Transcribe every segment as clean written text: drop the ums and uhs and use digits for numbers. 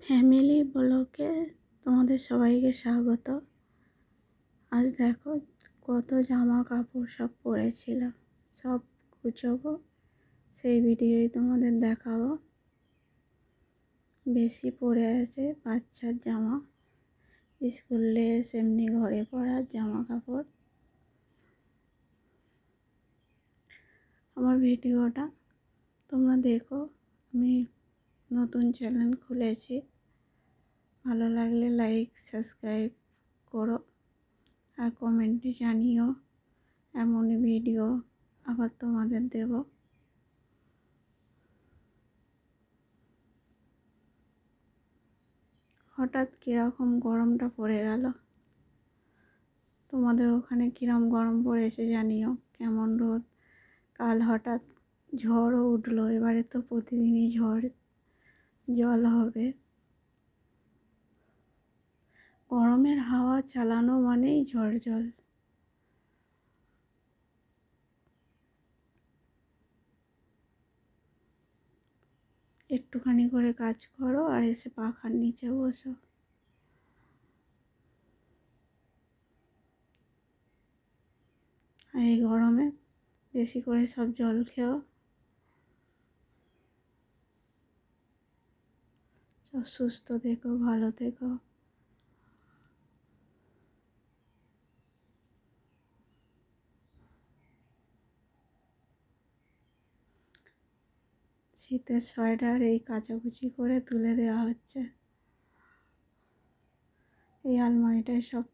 Family ব্লগে তোমাদের সবাইকে স্বাগত। আজ দেখো কত জামা কাপড় সব পরেছিলাম, সব গুছাবো, সেই ভিডিওই তোমাদের দেখাবো। বেশি পরে আছে বাচ্চার জামা, স্কুল ড্রেস, এমনি ঘরে পরার জামা কাপড়। আমার ভিডিওটা তোমরা দেখো, আমি নতুন চ্যানেল খুলেছি, ভালো লাগলে লাইক সাবস্ক্রাইব করো আর কমেন্টে জানিও, এমনই ভিডিও আবার তোমাদের দেব। হঠাৎ কীরকম গরমটা পড়ে গেল, তোমাদের ওখানে কীরকম গরম পড়েছে জানিও, কেমন রোদ। কাল হঠাৎ ঝড়ও উঠলো, এবারে তো প্রতিদিনই ঝড় জল হবে। গরমের হাওয়া চালানো মানেই ঝড় জল। একটুখানি করে কাজ করো আর এসে পাখার নিচে বসো। আর এই গরমে বেশি করে সব জল খেও, সব সুস্থ থেকো, ভালো থেকো। শীতের সোয়েটার এই কাচাকুচি করে তুলে দেওয়া হচ্ছে। এই আলমারিটায় সব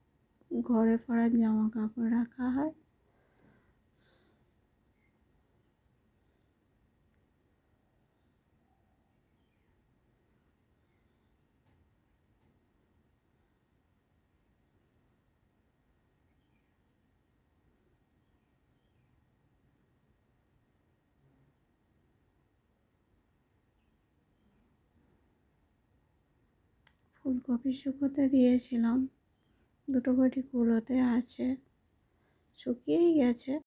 ঘরে পরার জামা কাপড় রাখা হয়। ফুলকপি শুকোতে দিয়েছিলাম, দুটো কটি কুলোতে আছে, শুকিয়েই গেছে।